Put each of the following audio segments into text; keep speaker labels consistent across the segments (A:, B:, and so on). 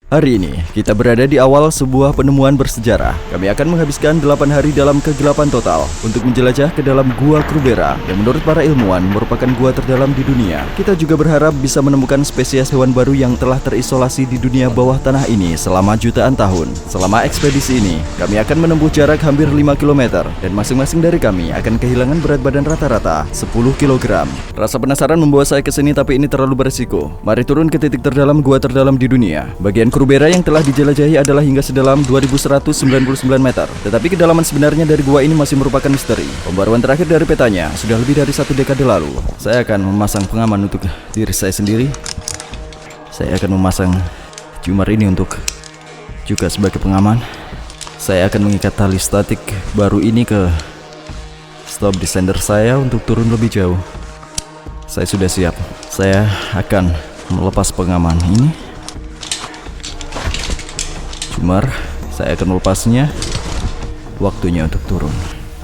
A: Hari ini, kita berada di awal sebuah penemuan bersejarah. Kami akan menghabiskan 8 hari dalam kegelapan total untuk menjelajah ke dalam Gua Krubera yang menurut para ilmuwan merupakan gua terdalam di dunia. Kita juga berharap bisa menemukan spesies hewan baru yang telah terisolasi di dunia bawah tanah ini selama jutaan tahun. Selama ekspedisi ini, kami akan menempuh jarak hampir 5 km dan masing-masing dari kami akan kehilangan berat badan rata-rata 10 kg. Rasa penasaran membawa saya ke sini, tapi ini terlalu beresiko. Mari turun ke titik terdalam gua terdalam di dunia. Bagian Krubera yang telah dijelajahi adalah hingga sedalam 2199 meter. Tetapi kedalaman sebenarnya dari gua ini masih merupakan misteri. Pembaruan terakhir dari petanya sudah lebih dari 1 dekade lalu. Saya akan memasang pengaman untuk diri saya sendiri. Saya akan memasang jumar ini untuk juga sebagai pengaman. Saya akan mengikat tali statik baru ini ke stop descender saya untuk turun lebih jauh. Saya sudah siap. Saya akan melepas pengaman ini. Jumar, saya akan melepasnya. Waktunya untuk turun.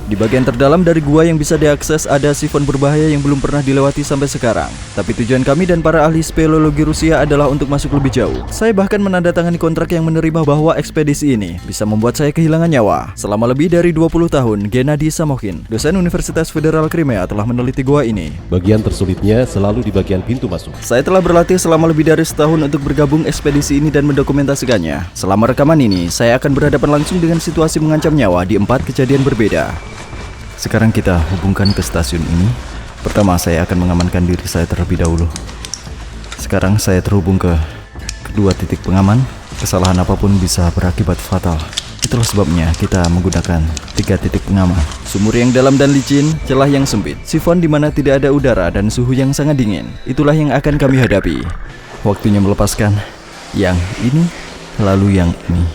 A: Di bagian terdalam dari gua yang bisa diakses ada sifon berbahaya yang belum pernah dilewati sampai sekarang. Tapi tujuan kami dan para ahli speleologi Rusia adalah untuk masuk lebih jauh. Saya bahkan menandatangani kontrak yang menerima bahwa ekspedisi ini bisa membuat saya kehilangan nyawa. Selama lebih dari 20 tahun, Gennady Samokhin, dosen Universitas Federal Crimea, telah meneliti gua ini.
B: Bagian tersulitnya selalu di bagian pintu masuk.
A: Saya telah berlatih selama lebih dari setahun untuk bergabung ekspedisi ini dan mendokumentasikannya. Selama rekaman ini, saya akan berhadapan langsung dengan situasi mengancam nyawa di 4 kejadian berbeda. Sekarang kita hubungkan ke stasiun ini. Pertama, saya akan mengamankan diri saya terlebih dahulu. Sekarang saya terhubung ke kedua titik pengaman. Kesalahan apapun bisa berakibat fatal. Itulah sebabnya kita menggunakan 3 titik pengaman. Sumur yang dalam dan licin, celah yang sempit, sifon di mana tidak ada udara dan suhu yang sangat dingin. Itulah yang akan kami hadapi. Waktunya melepaskan yang ini, lalu yang ini.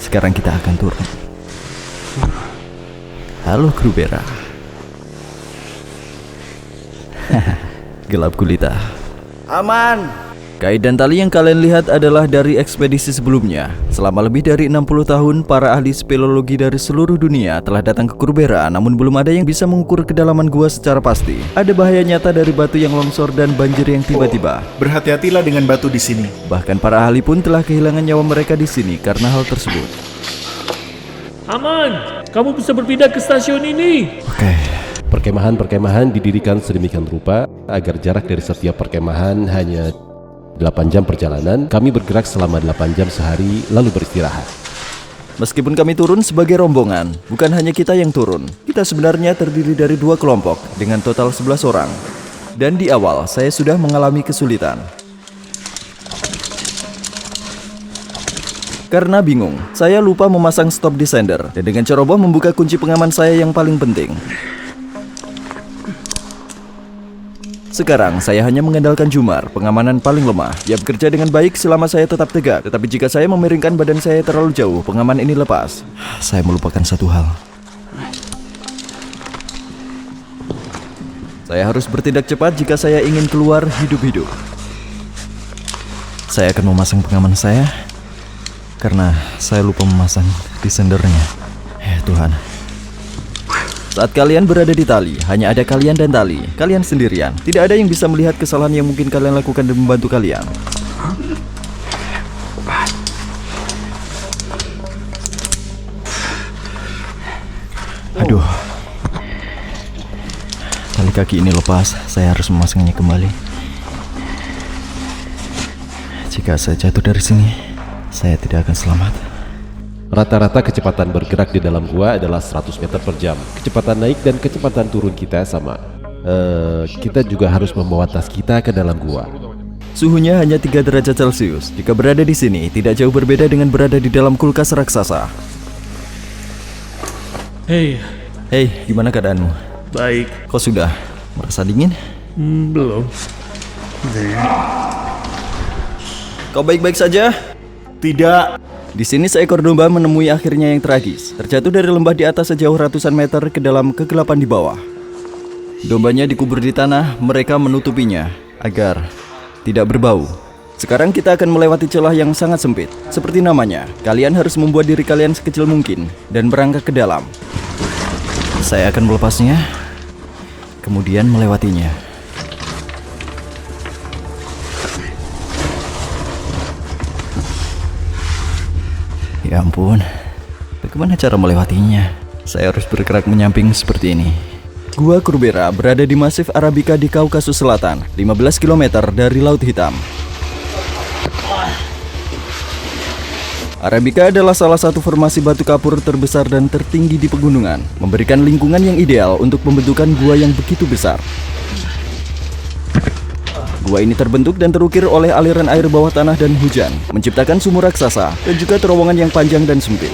A: Sekarang kita akan turun. Halo Krubera. Gelap gulita. Aman. Kait dan tali yang kalian lihat adalah dari ekspedisi sebelumnya. Selama lebih dari 60 tahun, para ahli speleologi dari seluruh dunia telah datang ke Krubera, namun belum ada yang bisa mengukur kedalaman gua secara pasti. Ada bahaya nyata dari batu yang longsor dan banjir yang tiba-tiba.
C: Berhati-hatilah dengan batu di sini.
A: Bahkan para ahli pun telah kehilangan nyawa mereka di sini karena hal tersebut.
D: Aman, kamu bisa berpindah ke stasiun ini.
A: Oke.
B: Perkemahan-perkemahan didirikan sedemikian rupa agar jarak dari setiap perkemahan hanya 8 jam perjalanan. Kami bergerak selama 8 jam sehari lalu beristirahat.
A: Meskipun kami turun sebagai rombongan, bukan hanya kita yang turun. Kita sebenarnya terdiri dari 2 kelompok dengan total 11 orang. Dan di awal saya sudah mengalami kesulitan. Karena bingung, saya lupa memasang stop descender dan dengan ceroboh membuka kunci pengaman saya yang paling penting. Sekarang saya hanya mengandalkan jumar, pengamanan paling lemah. Dia bekerja dengan baik selama saya tetap tegak, tetapi jika saya memiringkan badan saya terlalu jauh, pengaman ini lepas. Saya melupakan satu hal. Saya harus bertindak cepat jika saya ingin keluar hidup-hidup. Saya akan memasang pengaman saya karena saya lupa memasang descendernya. Tuhan. Saat kalian berada di tali, hanya ada kalian dan tali. Kalian sendirian. Tidak ada yang bisa melihat kesalahan yang mungkin kalian lakukan dan membantu kalian. Aduh. Tali kaki ini lepas. Saya harus memasangnya kembali. Jika saya jatuh dari sini, saya tidak akan selamat.
B: Rata-rata kecepatan bergerak di dalam gua adalah 100 meter per jam. Kecepatan naik dan kecepatan turun kita sama. Kita juga harus membawa tas kita ke dalam gua.
A: Suhunya hanya 3 derajat Celcius. Jika berada di sini, tidak jauh berbeda dengan berada di dalam kulkas raksasa.
D: Hei,
A: Gimana keadaanmu?
D: baik.
A: Kau sudah merasa dingin?
D: Belum.
A: Kau baik-baik saja?
C: Tidak.
A: Di sini seekor domba menemui akhirnya yang tragis. Terjatuh dari lembah di atas sejauh ratusan meter ke dalam kegelapan di bawah. Dombanya dikubur di tanah, mereka menutupinya agar tidak berbau. Sekarang kita akan melewati celah yang sangat sempit. Seperti namanya, kalian harus membuat diri kalian sekecil mungkin dan merangkak ke dalam. Saya akan melepasnya, kemudian melewatinya. Ya ampun, bagaimana cara melewatinya? Saya harus bergerak menyamping seperti ini. Gua Krubera berada di Masif Arabica di Kaukasus Selatan, 15 km dari Laut Hitam. Arabica adalah salah satu formasi batu kapur terbesar dan tertinggi di pegunungan, memberikan lingkungan yang ideal untuk pembentukan gua yang begitu besar. Gua ini terbentuk dan terukir oleh aliran air bawah tanah dan hujan, menciptakan sumur raksasa dan juga terowongan yang panjang dan sempit.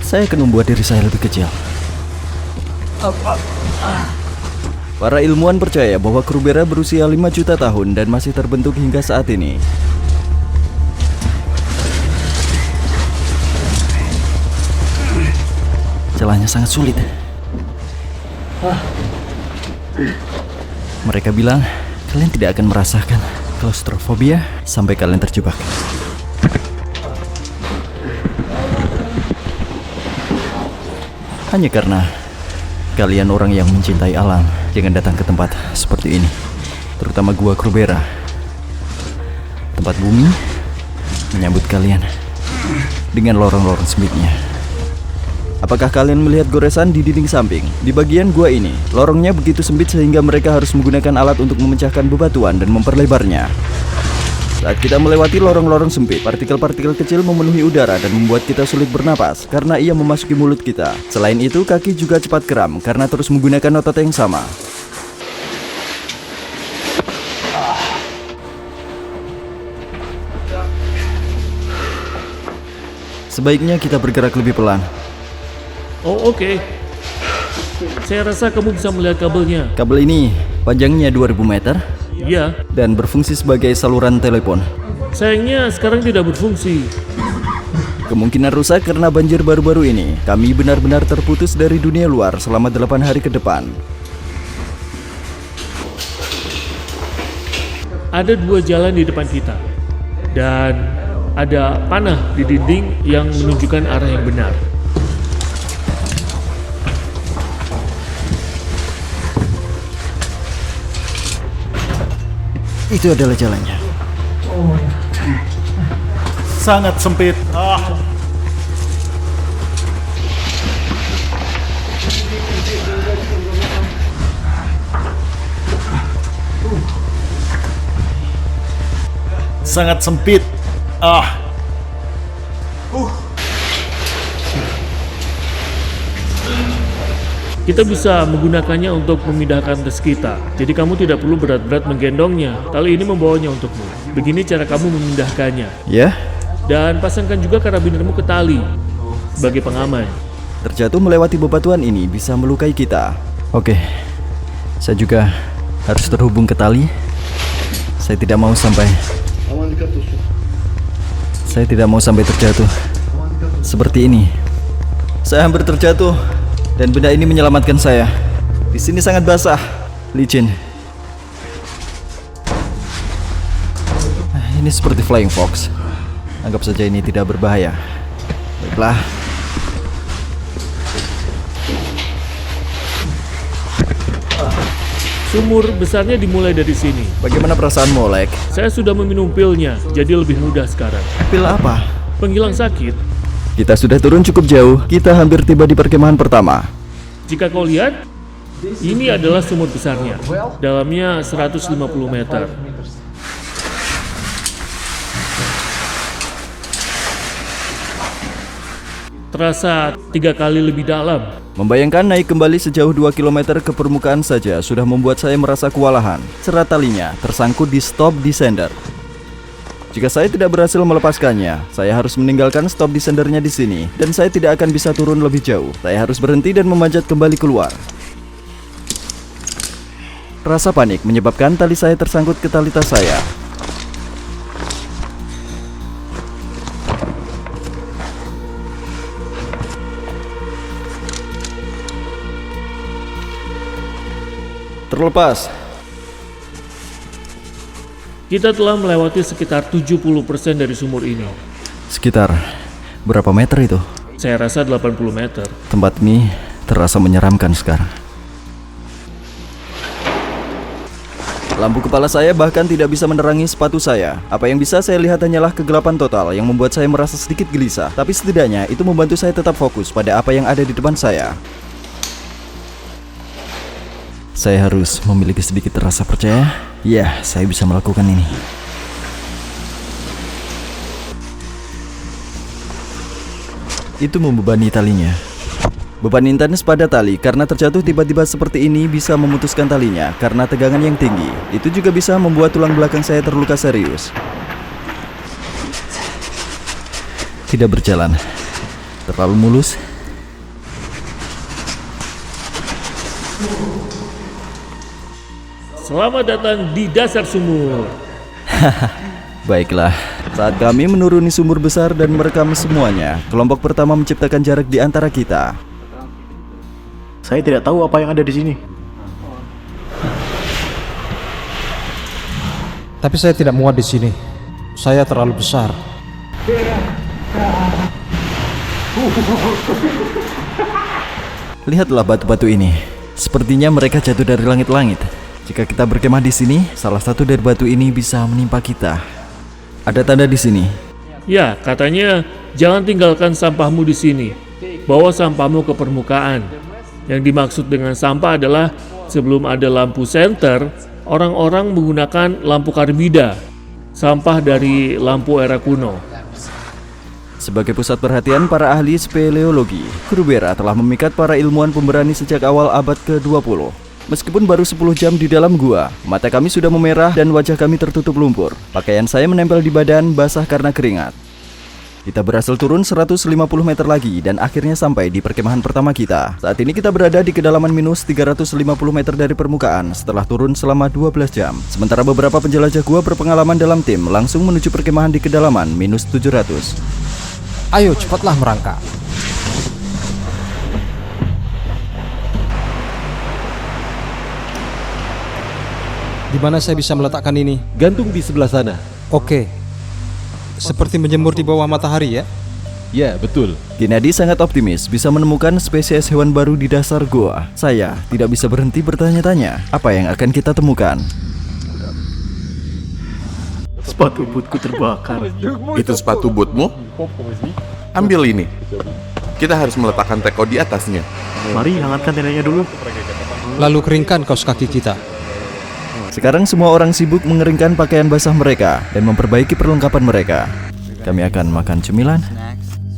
A: Saya akan membuat diri saya lebih kecil. Para ilmuwan percaya bahwa Krubera berusia 5 juta tahun dan masih terbentuk hingga saat ini. Celahnya sangat sulit. Mereka bilang kalian tidak akan merasakan klaustrofobia sampai kalian terjebak. Hanya karena kalian orang yang mencintai alam, jangan datang ke tempat seperti ini, terutama gua Krubera. Tempat bumi menyambut kalian dengan lorong-lorong sempitnya. Apakah kalian melihat goresan di dinding samping? Di bagian gua ini, lorongnya begitu sempit sehingga mereka harus menggunakan alat untuk memecahkan bebatuan dan memperlebarnya. Saat kita melewati lorong-lorong sempit, partikel-partikel kecil memenuhi udara dan membuat kita sulit bernapas karena ia memasuki mulut kita. Selain itu, kaki juga cepat kram karena terus menggunakan otot yang sama. Sebaiknya kita bergerak lebih pelan.
D: Oh, oke. Saya rasa kamu bisa melihat kabelnya.
A: Kabel ini panjangnya 2000 meter
D: Iya.
A: dan berfungsi sebagai saluran telepon.
D: Sayangnya sekarang tidak berfungsi.
A: Kemungkinan rusak karena banjir baru-baru ini. Kami benar-benar terputus dari dunia luar selama 8 hari ke depan.
D: Ada 2 jalan di depan kita. Dan ada panah di dinding yang menunjukkan arah yang benar.
A: Itu adalah jalannya.
C: Sangat sempit. Sangat sempit.
D: Kita bisa menggunakannya untuk memindahkan tas kita. Jadi kamu tidak perlu berat-berat menggendongnya. Kali ini membawanya untukmu. Begini cara kamu memindahkannya.
A: Ya,
D: Dan pasangkan juga karabinermu ke tali sebagai pengaman.
A: terjatuh melewati bebatuan ini bisa melukai kita. Oke, saya juga harus terhubung ke tali. Saya tidak mau sampai terjatuh seperti ini. Saya hampir terjatuh dan benda ini menyelamatkan saya. Di sini sangat basah, licin. Ini seperti Flying Fox. Anggap saja ini tidak berbahaya. Baiklah.
D: Sumur besarnya dimulai dari sini.
A: Bagaimana perasaanmu, Lek?
D: Saya sudah meminum pilnya, jadi lebih mudah sekarang.
A: Pil apa?
D: Penghilang sakit.
A: Kita sudah turun cukup jauh. Kita hampir tiba di perkemahan pertama.
D: Jika kau lihat, ini adalah sumur besarnya. Dalamnya 150 meter. Terasa 3 kali lebih dalam.
A: Membayangkan naik kembali sejauh 2 km ke permukaan saja sudah membuat saya merasa kewalahan. Serat talinya tersangkut di stop descender. Jika saya tidak berhasil melepaskannya, saya harus meninggalkan stop descendernya di sini dan saya tidak akan bisa turun lebih jauh. Saya harus berhenti dan memanjat kembali keluar. Rasa panik menyebabkan tali saya tersangkut ke tali tas saya. Terlepas.
D: Kita telah melewati sekitar 70% dari sumur ini.
A: Sekitar berapa meter itu?
D: Saya rasa 80 meter.
A: Tempat ini terasa menyeramkan sekarang. Lampu kepala saya bahkan tidak bisa menerangi sepatu saya. Apa yang bisa saya lihat hanyalah kegelapan total yang membuat saya merasa sedikit gelisah. Tapi setidaknya itu membantu saya tetap fokus pada apa yang ada di depan saya. Saya harus memiliki sedikit rasa percaya. Ya, saya bisa melakukan ini. Itu membebani talinya. Beban intens pada tali karena terjatuh tiba-tiba seperti ini bisa memutuskan talinya karena tegangan yang tinggi. Itu juga bisa membuat tulang belakang saya terluka serius. Tidak berjalan. Terlalu mulus.
D: Selamat datang di dasar sumur.
A: Baiklah, saat kami menuruni sumur besar dan merekam semuanya, kelompok pertama menciptakan jarak di antara kita.
C: Saya tidak tahu apa yang ada di sini.
E: Tapi saya tidak muat di sini. Saya terlalu besar.
A: Lihatlah batu-batu ini. Sepertinya mereka jatuh dari langit-langit. Jika kita berkemah di sini, salah satu dari batu ini bisa menimpa kita. Ada tanda di sini.
D: Ya, katanya jangan tinggalkan sampahmu di sini. Bawa sampahmu ke permukaan. Yang dimaksud dengan sampah adalah sebelum ada lampu senter, orang-orang menggunakan lampu karbida, sampah dari lampu era kuno.
A: Sebagai pusat perhatian para ahli speleologi, Krubera telah memikat para ilmuwan pemberani sejak awal abad ke-20. Meskipun baru 10 jam di dalam gua, mata kami sudah memerah dan wajah kami tertutup lumpur. Pakaian saya menempel di badan, basah karena keringat. Kita berhasil turun 150 meter lagi dan akhirnya sampai di perkemahan pertama kita. Saat ini kita berada di kedalaman minus 350 meter dari permukaan setelah turun selama 12 jam. Sementara beberapa penjelajah gua berpengalaman dalam tim langsung menuju perkemahan di kedalaman minus 700.
E: Ayo cepatlah merangkak. Di mana saya bisa meletakkan ini?
B: Gantung di sebelah sana.
E: Oke. Seperti menjemur di bawah matahari ya?
B: Ya, betul.
A: Gennady sangat optimis bisa menemukan spesies hewan baru di dasar gua. Saya tidak bisa berhenti bertanya-tanya, apa yang akan kita temukan?
C: Sepatu bootku terbakar.
F: Itu sepatu bootmu? Ambil ini. Kita harus meletakkan teko di atasnya.
C: Mari hangatkan tendanya dulu.
E: Lalu keringkan kaos kaki kita.
A: Sekarang semua orang sibuk mengeringkan pakaian basah mereka dan memperbaiki perlengkapan mereka. Kami akan makan cemilan.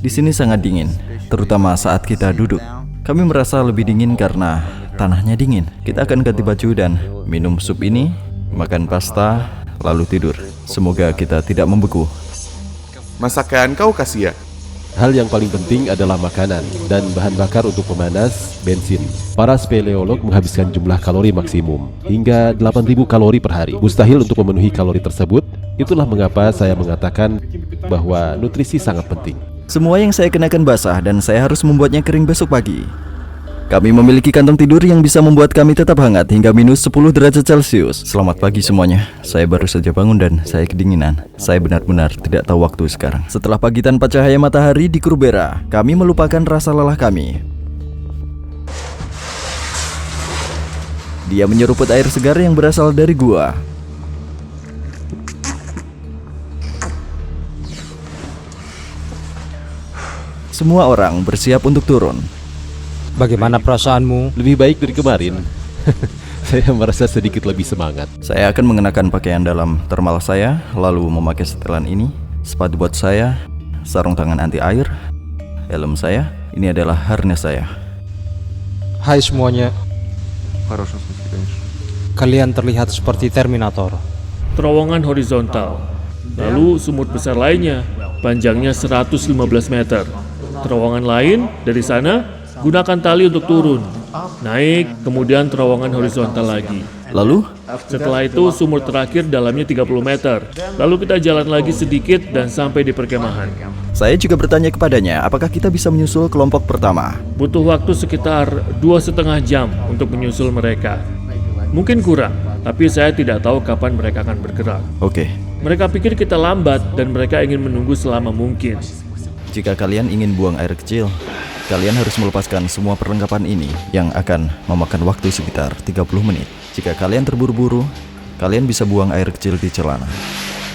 A: Di sini sangat dingin, terutama saat kita duduk. Kami merasa lebih dingin karena tanahnya dingin. Kita akan ganti baju dan minum sup ini, makan pasta, lalu tidur. Semoga kita tidak membeku.
F: Masakan kau kasih ya?
B: Hal yang paling penting adalah makanan dan bahan bakar untuk pemanas, bensin. Para speleolog menghabiskan jumlah kalori maksimum hingga 8.000 kalori per hari. Mustahil untuk memenuhi kalori tersebut. Itulah mengapa saya mengatakan bahwa nutrisi sangat penting.
A: Semua yang saya kenakan basah dan saya harus membuatnya kering besok pagi. Kami memiliki kantong tidur yang bisa membuat kami tetap hangat hingga minus 10 derajat Celcius. Selamat pagi semuanya. Saya baru saja bangun dan saya kedinginan. Saya benar-benar tidak tahu waktu sekarang. Setelah pagi tanpa cahaya matahari di Krubera, kami melupakan rasa lelah kami. Dia menyeruput air segar yang berasal dari gua. Semua orang bersiap untuk turun.
E: Bagaimana perasaanmu?
B: Lebih baik dari kemarin. Saya merasa sedikit lebih semangat.
A: Saya akan mengenakan pakaian dalam thermal saya, lalu memakai setelan ini, sepatu bot saya, sarung tangan anti air, helm saya. Ini adalah harness saya.
E: Hai semuanya. Kalian terlihat seperti Terminator.
D: Terowongan horizontal. Lalu sumur besar lainnya, panjangnya 115 meter. Terowongan lain dari sana, gunakan tali untuk turun, naik, kemudian terowongan horizontal lagi.
A: Lalu,
D: Setelah itu sumur terakhir dalamnya 30 meter. Lalu kita jalan lagi sedikit dan sampai di perkemahan.
A: saya juga bertanya kepadanya apakah kita bisa menyusul kelompok pertama.
D: Butuh waktu sekitar 2,5 jam untuk menyusul mereka. Mungkin kurang, tapi saya tidak tahu kapan mereka akan bergerak.
A: Oke,
D: Mereka pikir kita lambat dan mereka ingin menunggu selama mungkin.
A: jika kalian ingin buang air kecil, kalian harus melepaskan semua perlengkapan ini yang akan memakan waktu sekitar 30 menit. Jika kalian terburu-buru, kalian bisa buang air kecil di celana.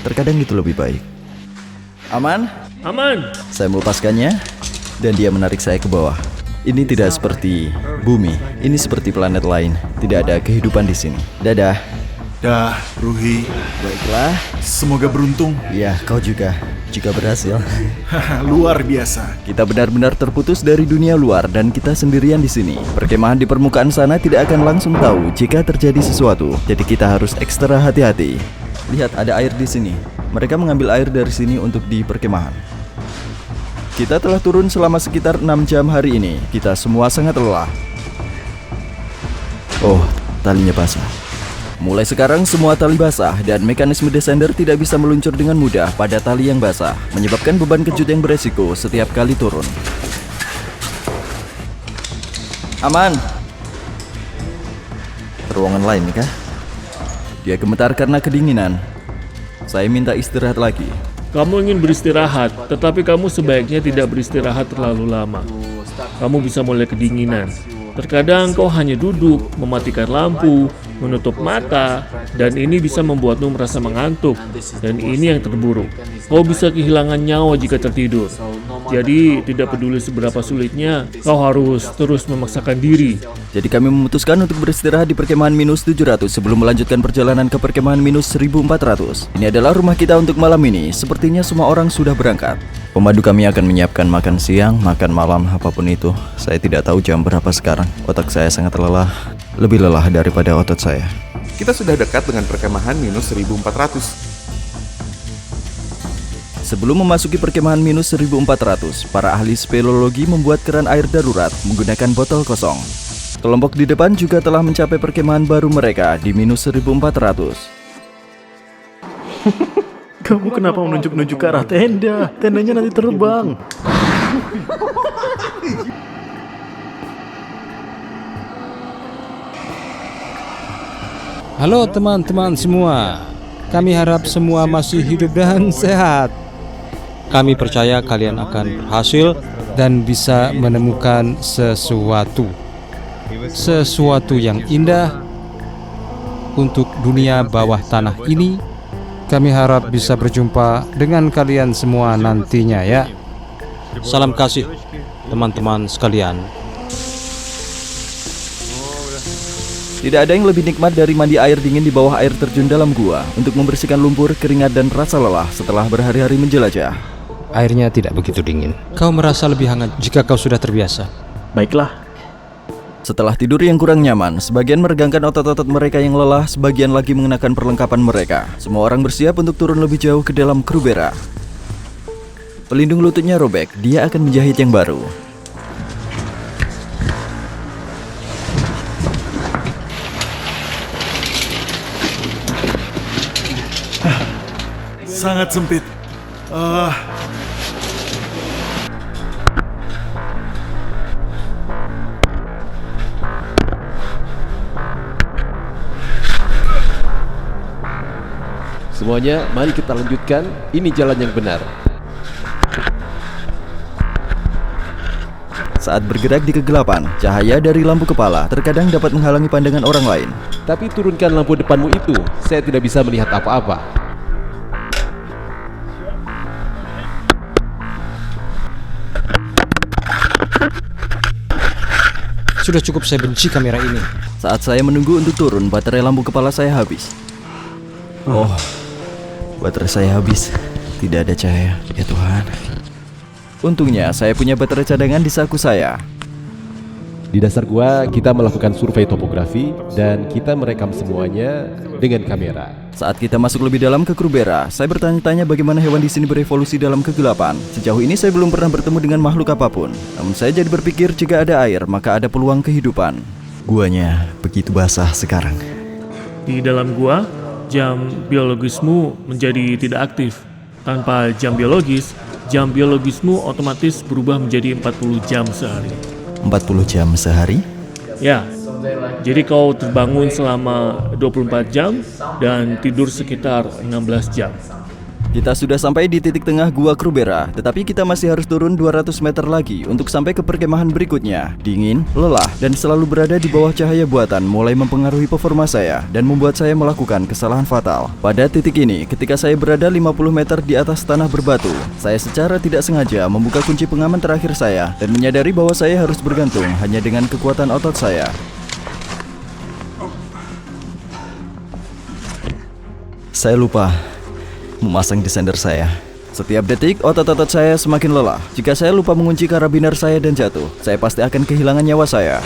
A: Terkadang itu lebih baik. Aman?
D: Aman.
A: Saya melepaskannya dan dia menarik saya ke bawah. Ini tidak seperti bumi, ini seperti planet lain. Tidak ada kehidupan di sini. Dadah.
G: Dah, Ruhi.
A: Baiklah.
G: Semoga beruntung.
A: Ya, kau juga. Jika berhasil.
G: Haha, luar biasa.
A: Kita benar-benar terputus dari dunia luar dan kita sendirian di sini. Perkemahan di permukaan sana tidak akan langsung tahu jika terjadi sesuatu. Jadi kita harus ekstra hati-hati. Lihat, ada air di sini. Mereka mengambil air dari sini untuk di perkemahan. Kita telah turun selama sekitar 6 jam hari ini. Kita semua sangat lelah. Oh, talinya basah. Mulai sekarang semua tali basah dan mekanisme descender tidak bisa meluncur dengan mudah pada tali yang basah, menyebabkan beban kejut yang beresiko setiap kali turun. Aman. Ruangan lain kah? Dia gemetar karena kedinginan. Saya minta istirahat lagi.
D: Kamu ingin beristirahat, tetapi kamu sebaiknya tidak beristirahat terlalu lama. Kamu bisa mulai kedinginan. Terkadang kau hanya duduk, mematikan lampu, menutup mata, dan ini bisa membuatmu merasa mengantuk. Dan ini yang terburuk. Kau bisa kehilangan nyawa jika tertidur. Jadi, tidak peduli seberapa sulitnya, kau harus terus memaksakan diri.
A: Jadi kami memutuskan untuk beristirahat di perkemahan minus 700 sebelum melanjutkan perjalanan ke perkemahan minus 1400. Ini adalah rumah kita untuk malam ini. Sepertinya semua orang sudah berangkat. Pemandu kami akan menyiapkan makan siang, makan malam, apapun itu. Saya tidak tahu jam berapa sekarang. Otak saya sangat lelah. Lebih lelah daripada otot saya.
F: Kita sudah dekat dengan perkemahan minus 1400.
A: Sebelum memasuki perkemahan minus 1400, para ahli speleologi membuat keran air darurat menggunakan botol kosong. Kelompok di depan juga telah mencapai perkemahan baru mereka di minus 1400.
C: Kamu kenapa menunjuk-nunjuk ke arah tenda? Tendanya nanti terbang.
E: Halo teman-teman semua. Kami harap semua masih hidup dan sehat. Kami percaya kalian akan berhasil dan bisa menemukan sesuatu yang indah untuk dunia bawah tanah ini. Kami harap bisa berjumpa dengan kalian semua nantinya ya. Salam kasih teman-teman sekalian.
A: Tidak ada yang lebih nikmat dari mandi air dingin di bawah air terjun dalam gua untuk membersihkan lumpur, keringat, dan rasa lelah setelah berhari-hari menjelajah.
E: Airnya tidak begitu dingin. Kau merasa lebih hangat jika kau sudah terbiasa.
C: Baiklah.
A: Setelah tidur yang kurang nyaman, sebagian meregangkan otot-otot mereka yang lelah, sebagian lagi mengenakan perlengkapan mereka. Semua orang bersiap untuk turun lebih jauh ke dalam Krubera. Pelindung lututnya robek, dia akan menjahit yang baru.
G: Sangat sempit.
B: Semuanya, mari kita lanjutkan. Ini jalan yang benar.
A: Saat bergerak di kegelapan, cahaya dari lampu kepala terkadang dapat menghalangi pandangan orang lain.
B: Tapi turunkan lampu depanmu itu. Saya tidak bisa melihat apa-apa.
E: Sudah cukup, saya benci kamera ini.
A: Saat saya menunggu untuk turun, baterai lampu kepala saya habis. Oh, baterai saya habis. Tidak ada cahaya, ya Tuhan. Untungnya saya punya baterai cadangan di saku saya.
B: Di dasar gua, kita melakukan survei topografi dan kita merekam semuanya dengan kamera.
A: Saat kita masuk lebih dalam ke Krubera, saya bertanya-tanya bagaimana hewan di sini berevolusi dalam kegelapan. Sejauh ini saya belum pernah bertemu dengan makhluk apapun. Namun saya jadi berpikir jika ada air, maka ada peluang kehidupan. Guanya begitu basah sekarang.
D: Di dalam gua, jam biologismu menjadi tidak aktif. Tanpa jam biologismu otomatis berubah menjadi 40 jam sehari.
A: 40 jam sehari?
D: Ya, jadi kau terbangun selama 24 jam dan tidur sekitar 16 jam.
A: Kita sudah sampai di titik tengah Gua Krubera, tetapi kita masih harus turun 200 meter lagi untuk sampai ke perkemahan berikutnya. Dingin, lelah, dan selalu berada di bawah cahaya buatan mulai mempengaruhi performa saya dan membuat saya melakukan kesalahan fatal. Pada titik ini, ketika saya berada 50 meter di atas tanah berbatu, saya secara tidak sengaja membuka kunci pengaman terakhir saya dan menyadari bahwa saya harus bergantung hanya dengan kekuatan otot saya. Saya lupa memasang descender saya. Setiap detik, otot-otot saya semakin lelah. Jika saya lupa mengunci karabiner saya dan jatuh, saya pasti akan kehilangan nyawa saya.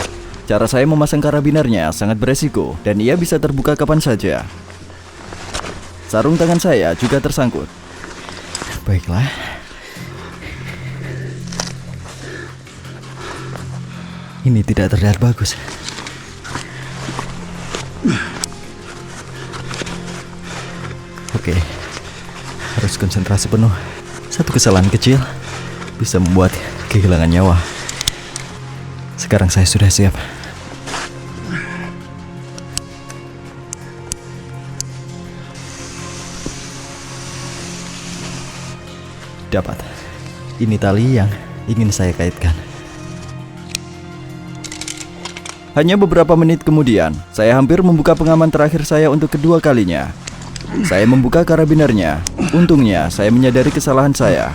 A: Cara saya memasang karabinernya sangat beresiko, dan ia bisa terbuka kapan saja. Sarung tangan saya juga tersangkut. Baiklah. Ini tidak terlihat bagus. Oke. Harus konsentrasi penuh. Satu kesalahan kecil bisa membuat kehilangan nyawa. Sekarang saya sudah siap. Dapat. Ini tali yang ingin saya kaitkan. Hanya beberapa menit kemudian, saya hampir membuka pengaman terakhir saya untuk kedua kalinya. Saya membuka karabinernya. Untungnya, saya menyadari kesalahan saya.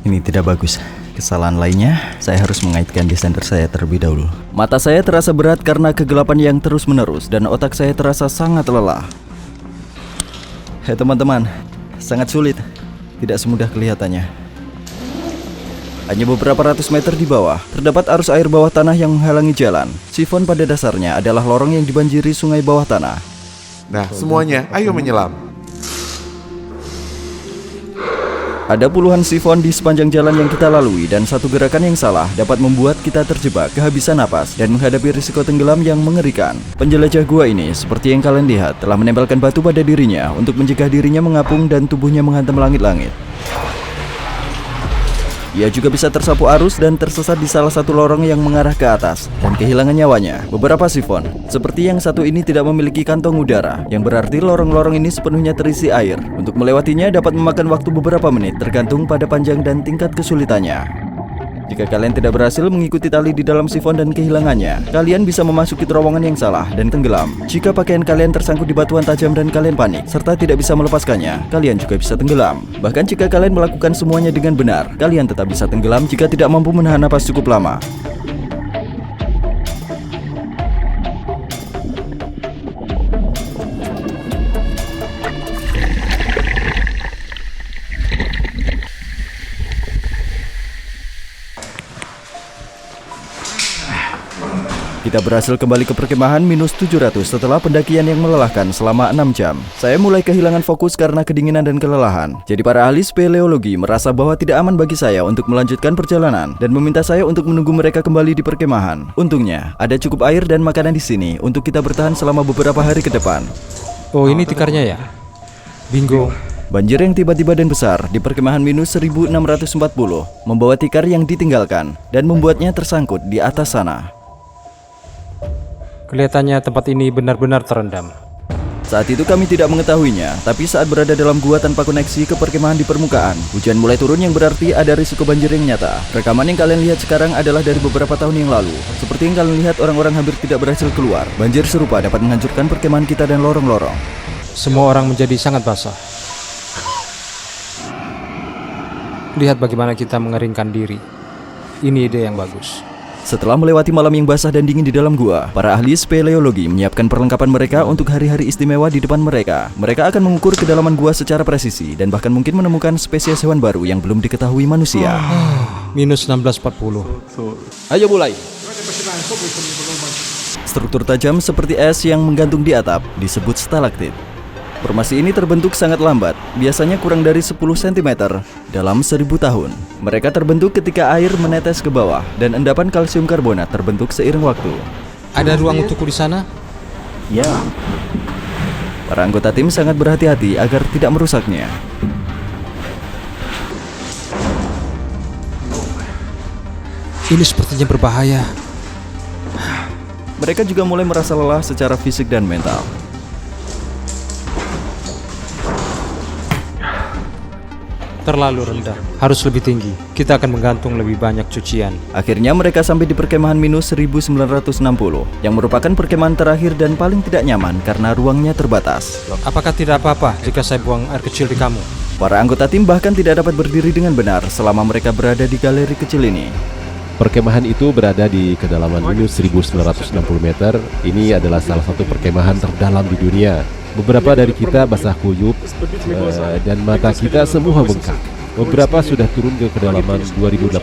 A: Ini tidak bagus. Kesalahan lainnya, saya harus mengaitkan descender saya terlebih dahulu. Mata saya terasa berat karena kegelapan yang terus-menerus dan otak saya terasa sangat lelah. Hei teman-teman, sangat sulit. Tidak semudah kelihatannya. Hanya beberapa ratus meter di bawah, terdapat arus air bawah tanah yang menghalangi jalan. Sifon pada dasarnya adalah lorong yang dibanjiri sungai bawah tanah.
F: Nah, semuanya, ayo menyelam.
A: Ada puluhan sifon di sepanjang jalan yang kita lalui dan satu gerakan yang salah dapat membuat kita terjebak, kehabisan napas, dan menghadapi risiko tenggelam yang mengerikan. Penjelajah gua ini, seperti yang kalian lihat, telah menempelkan batu pada dirinya untuk mencegah dirinya mengapung dan tubuhnya menghantam langit-langit. Ia juga bisa tersapu arus dan tersesat di salah satu lorong yang mengarah ke atas dan kehilangan nyawanya. Beberapa sifon, seperti yang satu ini, tidak memiliki kantong udara, yang berarti lorong-lorong ini sepenuhnya terisi air. Untuk melewatinya dapat memakan waktu beberapa menit tergantung pada panjang dan tingkat kesulitannya. Jika kalian tidak berhasil mengikuti tali di dalam sifon dan kehilangannya, kalian bisa memasuki terowongan yang salah dan tenggelam. Jika pakaian kalian tersangkut di batuan tajam dan kalian panik, serta tidak bisa melepaskannya, kalian juga bisa tenggelam. Bahkan jika kalian melakukan semuanya dengan benar, kalian tetap bisa tenggelam jika tidak mampu menahan napas cukup lama. Kita berhasil kembali ke perkemahan minus 700 setelah pendakian yang melelahkan selama 6 jam. Saya mulai kehilangan fokus karena kedinginan dan kelelahan. Jadi para ahli speleologi merasa bahwa tidak aman bagi saya untuk melanjutkan perjalanan dan meminta saya untuk menunggu mereka kembali di perkemahan. Untungnya, ada cukup air dan makanan di sini untuk kita bertahan selama beberapa hari ke depan.
E: Oh, ini tikarnya ya? Bingo.
A: Banjir yang tiba-tiba dan besar di perkemahan minus 1640 membawa tikar yang ditinggalkan dan membuatnya tersangkut di atas sana.
E: Kelihatannya tempat ini benar-benar terendam.
A: Saat itu kami tidak mengetahuinya, tapi saat berada dalam gua tanpa koneksi ke perkemahan di permukaan, hujan mulai turun yang berarti ada risiko banjir yang nyata. Rekaman yang kalian lihat sekarang adalah dari beberapa tahun yang lalu. Seperti yang kalian lihat, orang-orang hampir tidak berhasil keluar. Banjir serupa dapat menghancurkan perkemahan kita dan lorong-lorong.
E: Semua orang menjadi sangat basah. Lihat bagaimana kita mengeringkan diri. Ini ide yang bagus.
A: Setelah melewati malam yang basah dan dingin di dalam gua, para ahli speleologi menyiapkan perlengkapan mereka untuk hari-hari istimewa di depan mereka. Mereka akan mengukur kedalaman gua secara presisi dan bahkan mungkin menemukan spesies hewan baru yang belum diketahui manusia.
E: Minus 1640.
B: Ayo mulai.
A: Struktur tajam seperti es yang menggantung di atap disebut stalaktit. Formasi ini terbentuk sangat lambat, biasanya kurang dari 10 cm dalam 1000 tahun. Mereka terbentuk ketika air menetes ke bawah dan endapan kalsium karbonat terbentuk seiring waktu.
E: Ada ruang untukku di sana?
C: Ya,
A: Para anggota tim sangat berhati-hati agar tidak merusaknya.
E: Ini sepertinya berbahaya.
A: Mereka juga mulai merasa lelah secara fisik dan mental.
E: terlalu rendah. Harus lebih tinggi. Kita akan menggantung lebih banyak cucian.
A: Akhirnya mereka sampai di perkemahan minus 1960, yang merupakan perkemahan terakhir dan paling tidak nyaman karena ruangnya terbatas.
E: Apakah tidak apa-apa jika saya buang air kecil di kamu?
A: Para anggota tim bahkan tidak dapat berdiri dengan benar selama mereka berada di galeri kecil ini.
B: Perkemahan itu berada di kedalaman minus 1960 meter. Ini adalah salah satu perkemahan terdalam di dunia. Beberapa dari kita basah kuyup dan mata kita semua bengkak. Beberapa sudah turun ke kedalaman 2080.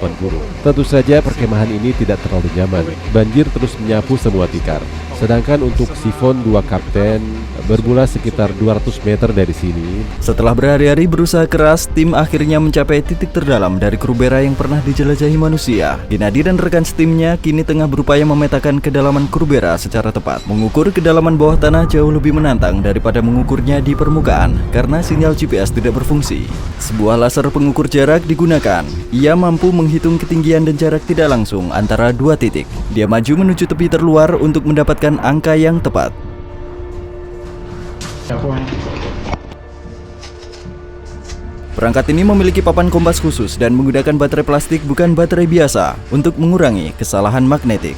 B: Tentu saja perkemahan ini tidak terlalu nyaman. Banjir terus menyapu semua tikar. Sedangkan untuk sifon 2 kapten bermula sekitar 200 meter dari sini.
A: Setelah berhari-hari berusaha keras, tim akhirnya mencapai titik terdalam dari Krubera yang pernah dijelajahi manusia. Gennady dan rekan setimnya kini tengah berupaya memetakan kedalaman Krubera secara tepat. Mengukur kedalaman bawah tanah jauh lebih menantang daripada mengukurnya di permukaan karena sinyal GPS tidak berfungsi. Sebuah laser pengukur jarak digunakan. Ia mampu menghitung ketinggian dan jarak tidak langsung antara dua titik. Dia maju menuju tepi terluar untuk mendapatkan angka yang tepat. Perangkat ini memiliki papan kompas khusus dan menggunakan baterai plastik bukan baterai biasa untuk mengurangi kesalahan magnetik.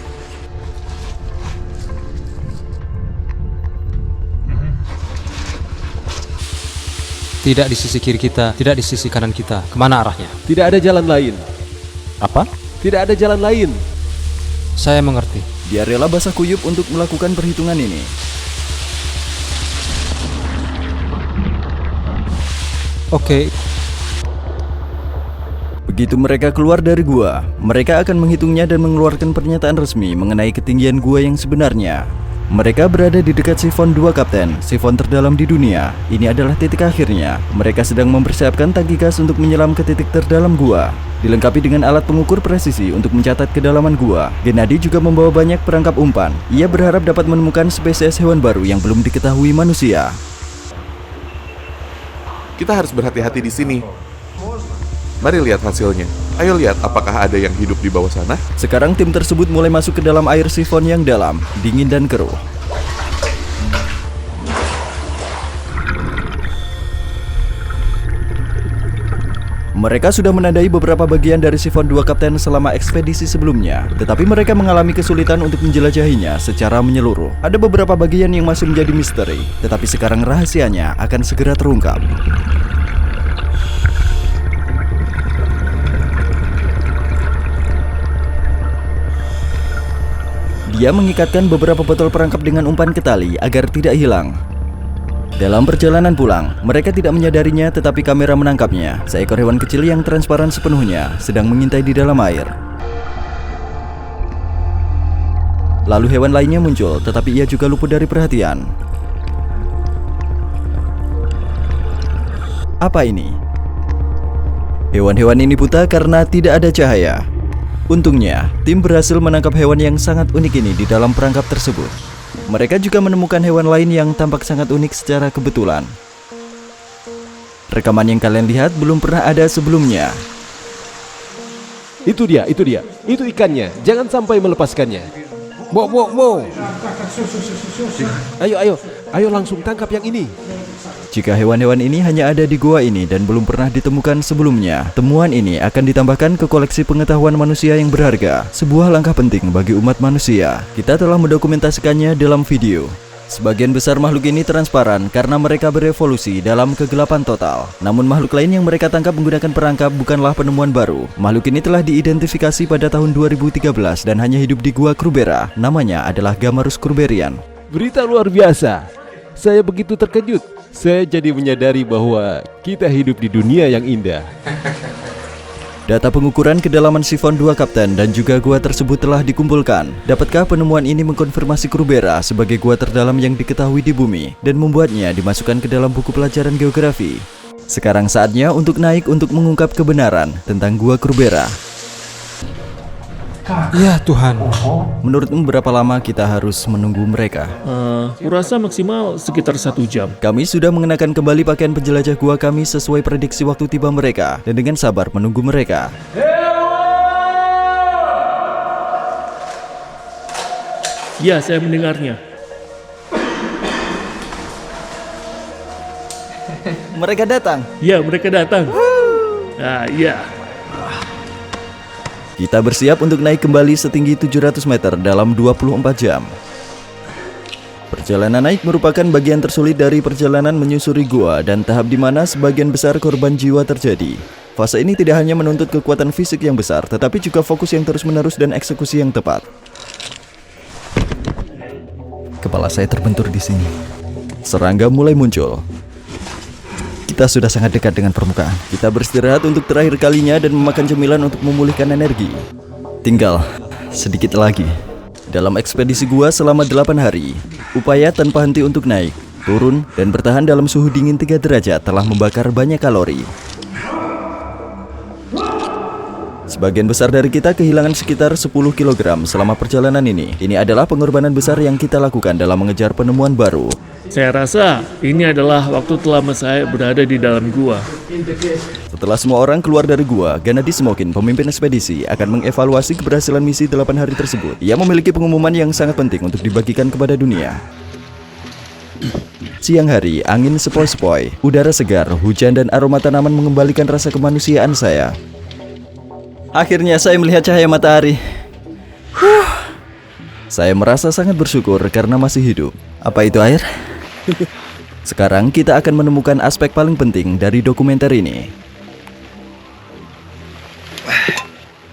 E: Tidak di sisi kiri kita, tidak di sisi kanan kita. Kemana arahnya?
B: Tidak ada jalan lain.
E: Apa?
B: Tidak ada jalan lain.
E: Saya mengerti.
A: Dia rela basah kuyup untuk melakukan perhitungan ini.
E: Oke.
A: Begitu mereka keluar dari gua, mereka akan menghitungnya dan mengeluarkan pernyataan resmi mengenai ketinggian gua yang sebenarnya. Mereka berada di dekat sifon 2 kapten, sifon terdalam di dunia. Ini adalah titik akhirnya. Mereka sedang mempersiapkan tangki gas untuk menyelam ke titik terdalam gua. Dilengkapi dengan alat pengukur presisi untuk mencatat kedalaman gua. Gennady juga membawa banyak perangkap umpan. Ia berharap dapat menemukan spesies hewan baru yang belum diketahui manusia.
F: Kita harus berhati-hati di sini. Mari lihat hasilnya. Ayo lihat apakah ada yang hidup di bawah sana.
A: Sekarang tim tersebut mulai masuk ke dalam air sifon yang dalam, dingin dan keruh. Mereka sudah menandai beberapa bagian dari sifon 2 kapten selama ekspedisi sebelumnya, tetapi mereka mengalami kesulitan untuk menjelajahinya secara menyeluruh. Ada beberapa bagian yang masih menjadi misteri, tetapi sekarang rahasianya akan segera terungkap. Dia mengikatkan beberapa botol perangkap dengan umpan ke tali agar tidak hilang. Dalam perjalanan pulang, mereka tidak menyadarinya tetapi kamera menangkapnya. Seekor hewan kecil yang transparan sepenuhnya sedang mengintai di dalam air. Lalu hewan lainnya muncul tetapi ia juga luput dari perhatian. Apa ini? Hewan-hewan ini buta karena tidak ada cahaya. Untungnya, tim berhasil menangkap hewan yang sangat unik ini di dalam perangkap tersebut. Mereka juga menemukan hewan lain yang tampak sangat unik secara kebetulan. Rekaman yang kalian lihat belum pernah ada sebelumnya.
B: Itu dia. Itu ikannya. Jangan sampai melepaskannya. Bo. Ayo langsung tangkap yang ini.
A: Jika hewan-hewan ini hanya ada di gua ini dan belum pernah ditemukan sebelumnya, temuan ini akan ditambahkan ke koleksi pengetahuan manusia yang berharga. Sebuah langkah penting bagi umat manusia. Kita telah mendokumentasikannya dalam video. Sebagian besar makhluk ini transparan karena mereka berevolusi dalam kegelapan total. Namun makhluk lain yang mereka tangkap menggunakan perangkap bukanlah penemuan baru. Makhluk ini telah diidentifikasi pada tahun 2013 dan hanya hidup di gua Krubera. Namanya adalah Gammarus kruberian.
B: Berita luar biasa. Saya begitu terkejut. Saya jadi menyadari bahwa kita hidup di dunia yang indah.
A: Data pengukuran kedalaman sifon 2 kapten dan juga gua tersebut telah dikumpulkan. Dapatkah penemuan ini mengkonfirmasi Krubera sebagai gua terdalam yang diketahui di bumi dan membuatnya dimasukkan ke dalam buku pelajaran geografi? Sekarang saatnya untuk naik untuk mengungkap kebenaran tentang gua Krubera.
E: Ya Tuhan.
A: Menurutmu berapa lama kita harus menunggu mereka?
D: Kurasa maksimal sekitar 1 jam.
A: Kami sudah mengenakan kembali pakaian penjelajah gua kami sesuai prediksi waktu tiba mereka dan dengan sabar menunggu mereka.
D: Ya, saya mendengarnya.
A: Mereka datang.
D: Ya, mereka datang. Nah, iya.
A: Kita bersiap untuk naik kembali setinggi 700 meter dalam 24 jam. Perjalanan naik merupakan bagian tersulit dari perjalanan menyusuri gua dan tahap di mana sebagian besar korban jiwa terjadi. Fase ini tidak hanya menuntut kekuatan fisik yang besar, tetapi juga fokus yang terus-menerus dan eksekusi yang tepat. Kepala saya terbentur di sini. Serangga mulai muncul. Kita sudah sangat dekat dengan permukaan. Kita beristirahat untuk terakhir kalinya dan memakan cemilan untuk memulihkan energi. Tinggal sedikit lagi. Dalam ekspedisi gua selama 8 hari, upaya tanpa henti untuk naik, turun, dan bertahan dalam suhu dingin 3 derajat telah membakar banyak kalori. Sebagian besar dari kita kehilangan sekitar 10 kg selama perjalanan ini. Ini adalah pengorbanan besar yang kita lakukan dalam mengejar penemuan baru.
D: Saya rasa ini adalah waktu terlama saya berada di dalam gua.
A: Setelah semua orang keluar dari gua, Gennady Smokin, pemimpin ekspedisi, akan mengevaluasi keberhasilan misi 8 hari tersebut. Ia memiliki pengumuman yang sangat penting untuk dibagikan kepada dunia. Siang hari, angin sepoi-sepoi, udara segar, hujan dan aroma tanaman mengembalikan rasa kemanusiaan saya. Akhirnya saya melihat cahaya matahari. Saya merasa sangat bersyukur karena masih hidup. Apa itu air? Sekarang kita akan menemukan aspek paling penting dari dokumenter ini.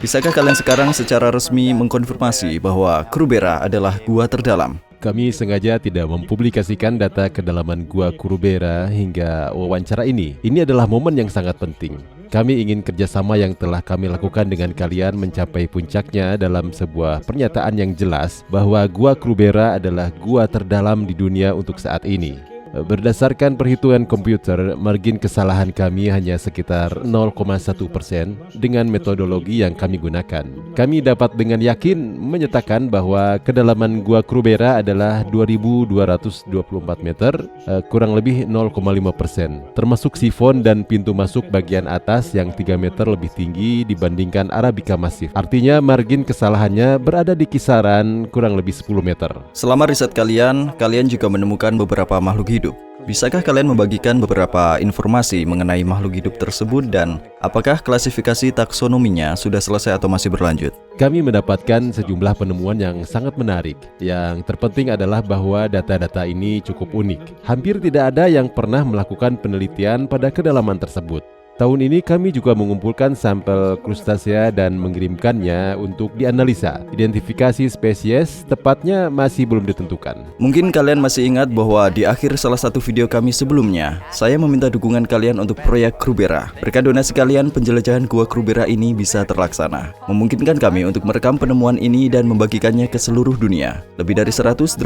A: Bisakah kalian sekarang secara resmi mengkonfirmasi bahwa Krubera adalah gua terdalam?
B: Kami sengaja tidak mempublikasikan data kedalaman Gua Krubera hingga wawancara ini. Ini adalah momen yang sangat penting. Kami ingin kerjasama yang telah kami lakukan dengan kalian mencapai puncaknya dalam sebuah pernyataan yang jelas bahwa Gua Krubera adalah gua terdalam di dunia untuk saat ini. Berdasarkan perhitungan komputer, margin kesalahan kami hanya sekitar 0,1% dengan metodologi yang kami gunakan. Kami dapat dengan yakin menyatakan bahwa kedalaman Gua Krubera adalah 2.224 meter, kurang lebih 0,5%, termasuk sifon dan pintu masuk bagian atas yang 3 meter lebih tinggi dibandingkan Arabica Massif. Artinya margin kesalahannya berada di kisaran kurang lebih 10 meter.
A: Selama riset kalian juga menemukan beberapa makhluk hidup. Bisakah kalian membagikan beberapa informasi mengenai makhluk hidup tersebut dan apakah klasifikasi taksonominya sudah selesai atau masih berlanjut?
B: Kami mendapatkan sejumlah penemuan yang sangat menarik. Yang terpenting adalah bahwa data-data ini cukup unik. Hampir tidak ada yang pernah melakukan penelitian pada kedalaman tersebut. Tahun ini kami juga mengumpulkan sampel krustasea dan mengirimkannya untuk dianalisa. Identifikasi spesies tepatnya masih belum ditentukan.
A: Mungkin kalian masih ingat bahwa di akhir salah satu video kami sebelumnya, saya meminta dukungan kalian untuk proyek Krubera. Berkat donasi kalian, penjelajahan Gua Krubera ini bisa terlaksana, memungkinkan kami untuk merekam penemuan ini dan membagikannya ke seluruh dunia. Lebih dari 188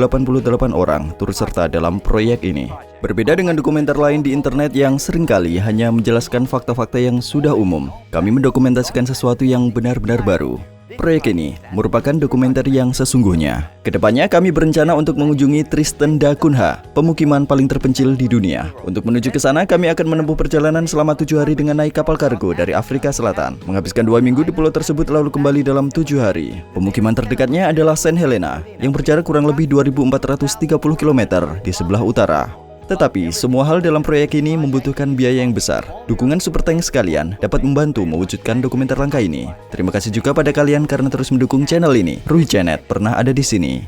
A: orang turut serta dalam proyek ini. Berbeda dengan dokumenter lain di internet yang seringkali hanya menjelaskan fakta-fakta yang sudah umum, kami mendokumentasikan sesuatu yang benar-benar baru. Proyek ini merupakan dokumenter yang sesungguhnya. Kedepannya kami berencana untuk mengunjungi Tristan da Cunha, pemukiman paling terpencil di dunia. Untuk menuju ke sana, kami akan menempuh perjalanan selama 7 hari dengan naik kapal kargo dari Afrika Selatan, menghabiskan 2 minggu di pulau tersebut lalu kembali dalam 7 hari. Pemukiman terdekatnya adalah Saint Helena, yang berjarak kurang lebih 2.430 km di sebelah utara. Tetapi, semua hal dalam proyek ini membutuhkan biaya yang besar. Dukungan super thanks sekalian dapat membantu mewujudkan dokumenter langka ini. Terima kasih juga pada kalian karena terus mendukung channel ini. Ruhi Janet pernah ada di sini.